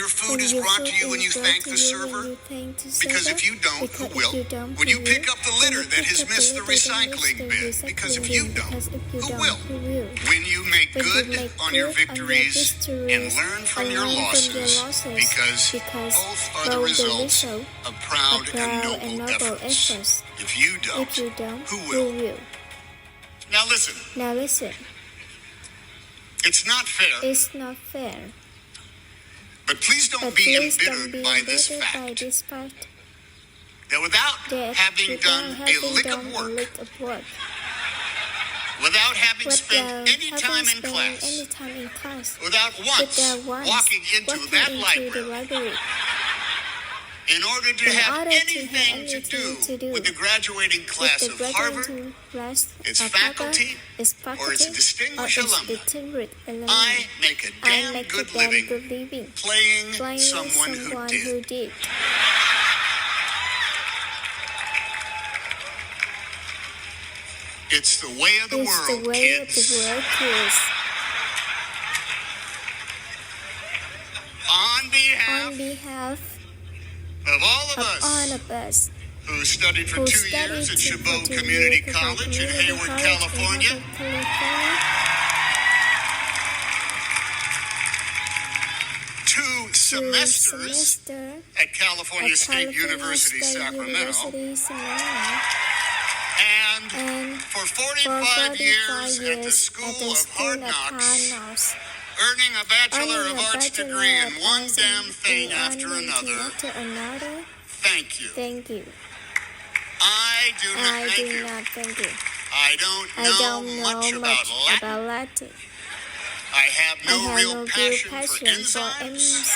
food is brought to you and you thank the server? Because if you don't, who will? When you pick up the litter that has missed the recycling bin? Because if you don't, who will? When you make good on your victories and learn from your losses, because both are the results of proud and noble efforts. If you don't, who will? Now listen. It's not fair. But please don't be embittered by this fact that without having done a lick of work, without having spent any time in class, without once walking into that library, in order to have anything to do with the graduating class of Harvard, its faculty, or its distinguished alumni, I make a damn good living playing someone who did. It's the way of the world, kids. On behalf of all of us who studied for 2 years at Chabot Community College in Hayward, California, 2 semesters at California State University, Sacramento, and for 45 years at the School of Hard Knocks, earning a Bachelor of Arts degree in one damn thing after another. Thank you. I do not thank you. I don't know much about Latin. I have no real passion for enzymes.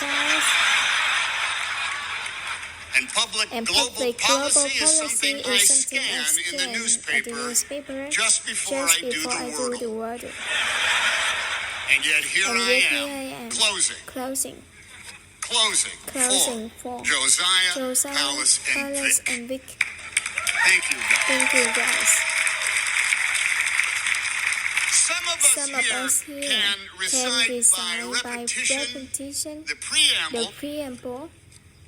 And public global policy is something I scan in the newspaper just before I do the Wordle. And yet here I am, closing for Josiah, Palace, and Vic. Thank you, guys. Some of us here can recite by repetition the preamble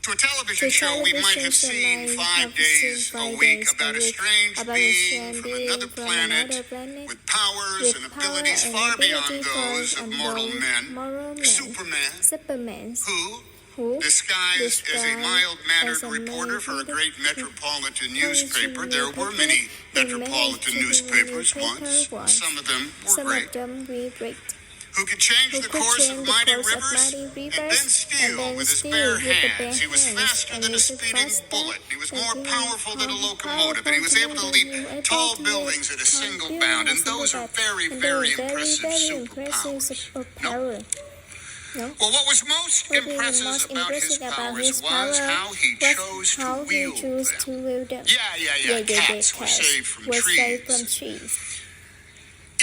to a television show we might have seen 5 days a week about a strange being from another planet with powers and abilities far beyond those of mortal men, Superman, who, disguised as a mild-mannered reporter for a great metropolitan newspaper. There were many metropolitan newspapers once. Some of them were great. Who could change the course of mighty rivers and then steal with his bare hands. He was faster than a speeding bullet. He was more powerful than a locomotive, and he was able to leap tall buildings at a single bound. And those are very, very impressive superpowers. No? Well, what was most impressive about his powers was how he chose to wield them. Yeah. Cats were saved from trees.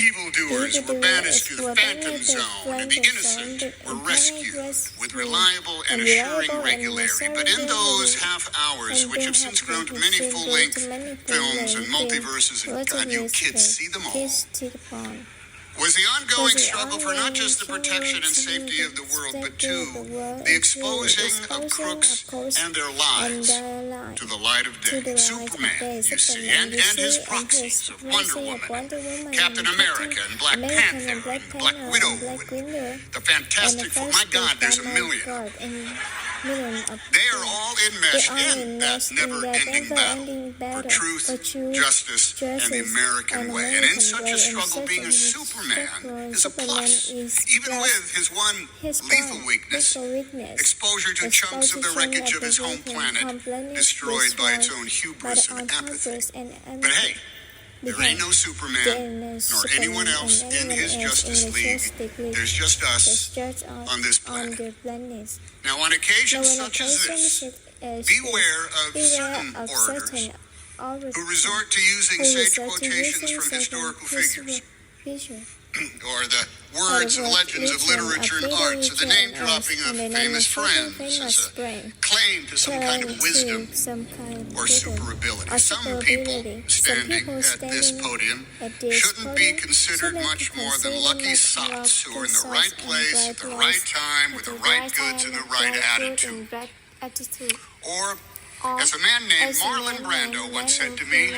Evildoers were banished to the Phantom Zone, and the innocent were rescued with reliable and assuring regularity. But in those half hours, which have since grown to many full-length films and multiverses, and God, you kids see them all, was the ongoing struggle for not just the protection and safety of the world, but too the exposing of crooks and their lives to the light of day. Superman, you see, and his proxies of Wonder Woman, Captain America, and Black Panther, and Black Widow, and the Fantastic Four. My God, there's a million. They are all enmeshed in that never-ending battle for truth, justice, and the American way. And in such a struggle, being a Superman is a plus. Even with his one lethal weakness, exposure to chunks of the wreckage of his home planet destroyed by its own hubris and apathy. But hey, there ain't no Superman, nor anyone else in his Justice League. There's just us on this planet. Now, on occasions such as this, beware of certain orators who resort to using sage quotations from historical figures. or the words and legends of literature and arts, or the name dropping of famous friends as a claim to some kind of wisdom or super ability. Some people standing at this podium shouldn't be considered much more than lucky sots who are in the right place at the right time with the right goods and the right attitude. Or, as a man named Marlon Brando once said to me,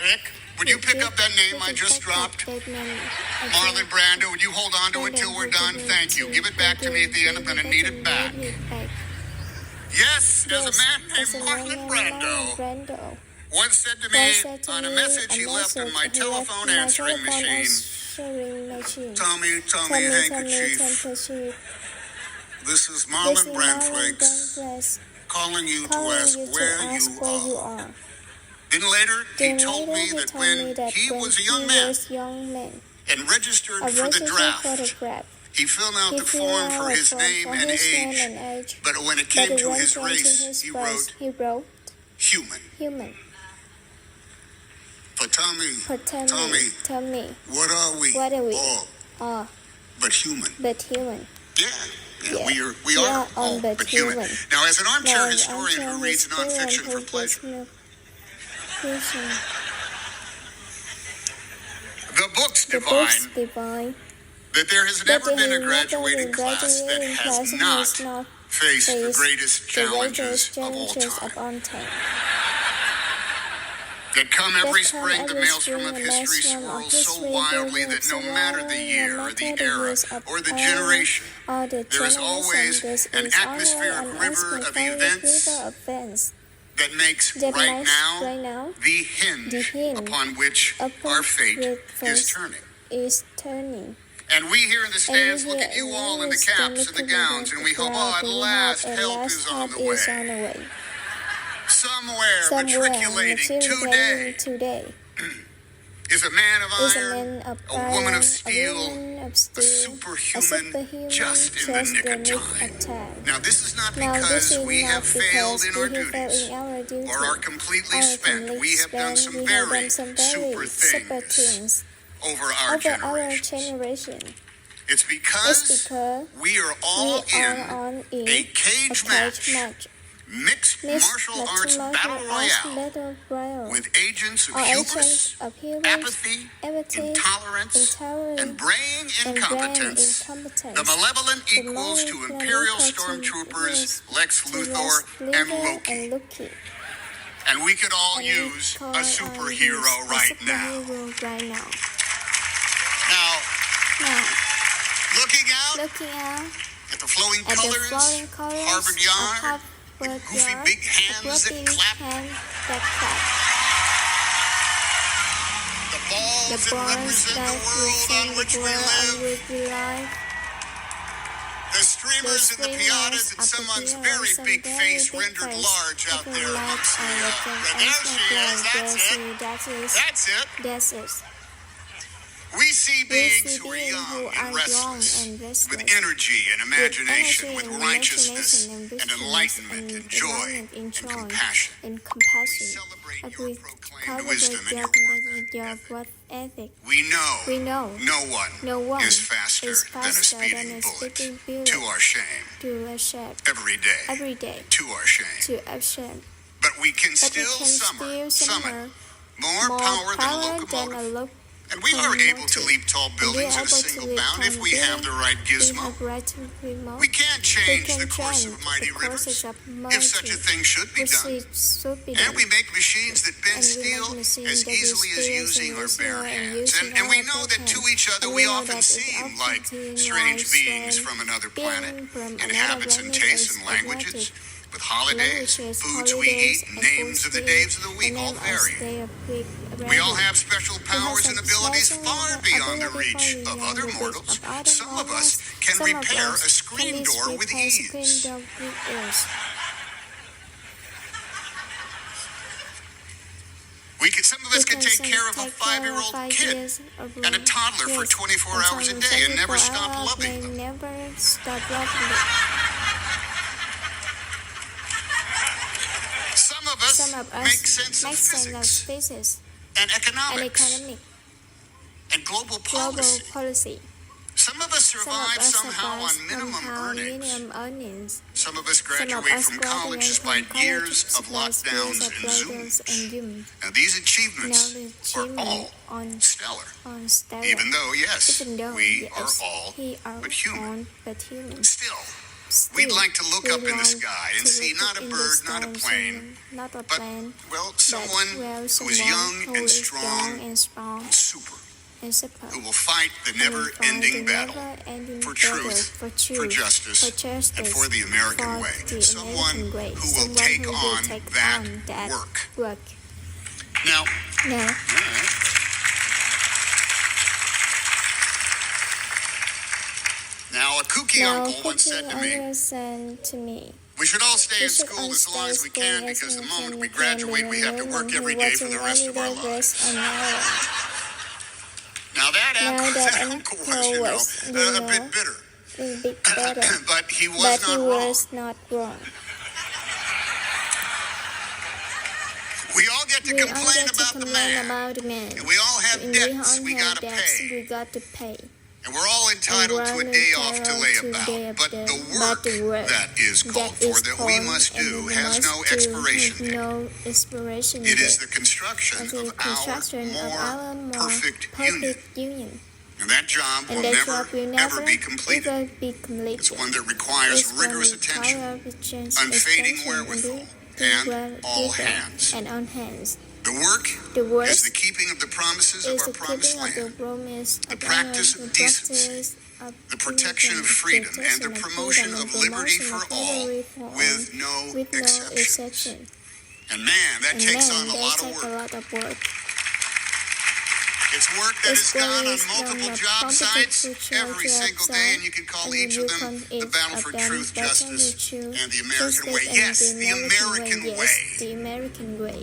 Vic, would you pick up that name I just dropped? Marlon Brando, would you hold on to it till we're done? Thank you. Give it back to me at the end. I'm going to need it back. Yes, as a man named Marlon Brando once said to me on a message he left on my telephone answering machine, Tommy, handkerchief. This is Marlon Brandflakes calling you to ask where you are. Then later, he told me that when he was a young man and registered for the draft, he filled out the form for his name and age, but when it came to his race, he wrote human. But Tommy, what are we? All but human. Yeah, we are all but human. Now, as an armchair historian who reads nonfiction for pleasure, the book's divine that there has never been a graduating class that has not faced the greatest challenges of all time. That come every spring, the maelstrom of history swirls so wildly that no matter the year or the era or the generation, there is always an atmospheric river of events that makes right now the hinge upon which our fate is turning. And we here in the stands look at you all in the caps and the gowns, and we hope, at last, help is on the way. Somewhere matriculating today is a man of iron, a woman of steel, a superhuman just in the nick of time. Now, this is not because we have failed in our duties or are completely spent. We have done some very super things over our generation. It's because we are all in a cage match. Mixed martial arts battle royale with agents of hubris, apathy, intolerance, and braying incompetence, the malevolent equals to Imperial stormtroopers Lex Luthor and Loki. And we could all use a superhero right now. Now, looking out at the flowing colors, Harvard Yard, the goofy big hands that clap, the balls that represent the world on which we live, the streamers and the piatas and someone's very big face rendered large out there amongst the there she is, that's it. We see beings who are young and restless, with energy and imagination, with righteousness and enlightenment and joy and compassion. We celebrate your proclaimed wisdom and your work ethic. We know no one is faster than a speeding bullet, to our shame, every day, to our shame. But we can still summon more power than a locomotive. And we are able to leap tall buildings in a single bound if we have the right gizmo. We can change the course of mighty rivers, if such a thing should be done. And we make machines that bend steel as easily as using our bare hands. And we know that to each other we often seem like strange beings from another planet, in habits and tastes and languages. With holidays, foods we eat, names of the days of the week all vary. We all have special powers and abilities far beyond the reach of other mortals. Some of us can repair a screen door with ease. Some of us can take care of a 5-year-old kid and a toddler for 24 hours a day and never stop loving them. Some of us make sense of physics. and and economics, economic, and global global policy. policy. Some of us Some of survive us somehow survive on minimum earnings. minimum earnings. Some of us Some of graduate us from college graduate despite from college years of despite years lockdowns of and lockdowns Zooms. and Zoom. Now, these Now achievements the are achievement all on stellar, stellar. even though, yes, Even though, we yes, are all we are but human. all but human. Still, Still, we'd like to look we'd up in the like sky and to see look not up a in the bird, not a stars plane, and not a but, plane, well, but, someone well, who is someone young who and is strong young and strong and super, and super, who will fight the who will fight never-ending the battle never-ending for battle truth, for truth, for justice, and for the American for way. the Someone American way. who will Someone take who will on take that on that work. Now, Now, all right. Now, a kooky now, uncle once said to me, uncle said to me, we should all stay we in should school all as long as we stay can in because school the as moment long we as we can, graduate, we have to work because every day for the rest of our every day lives. rest of our lives. Now, that Now that uncle uncle was, was, a bit bitter. A bit better, But he was but not he wrong. was not wrong. We all get to We all complain get to about the complain man. about the man. And we all have And debts all we have gotta debts pay. we got to pay. And we're all And entitled we're to a all day off to entitled lay to about. day But about. the But the work work that is called that for, is that we called must and do, we has must no do expiration has date. no expiration It is date. the construction Of the of construction of more our more perfect union. union. And that job will And that never, job will ever never be completed. ever be completed. It's one that requires It's one rigorous that attention, requires unfading attention, wherewithal, and and all hands. and on hands. The work The work is the keeping of the promises of is our the promised keeping of the land, promise the of practice our- of the decency, practice of the protection of decency, freedom, and the protection of promotion freedom, of and liberty promotion for of all, liberty for all, with no with no exceptions. exception. And man, that And takes man, on a that lot of takes a work. lot of work. It's work that It's is done on work is multiple done job on sites multiple every job single day, sites, and you can call and each you of them can the each battle of for them truth, battle for justice, truth, and the American way. justice, Yes, and the American way. Yes, the American way.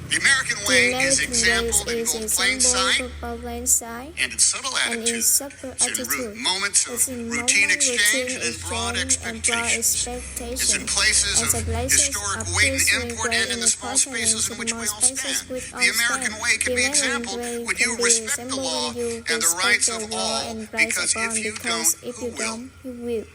The American The way is American exampled way in is both plain sight example plain sight and in subtle and in attitude. subtle It's in attitude. moments of It's in routine moment, exchange routine and broad exchange and broad expectations. expectations. It's in places It's of in places historic of weight and history, import weight and in and the small importance, spaces in and which the we small all spaces stand. which The all American stand. way can The be American exampled way when can you be respect the exampled law when you and the respect rights the of law all, and rights because of all, if you because don't, if who you will? don't, who will?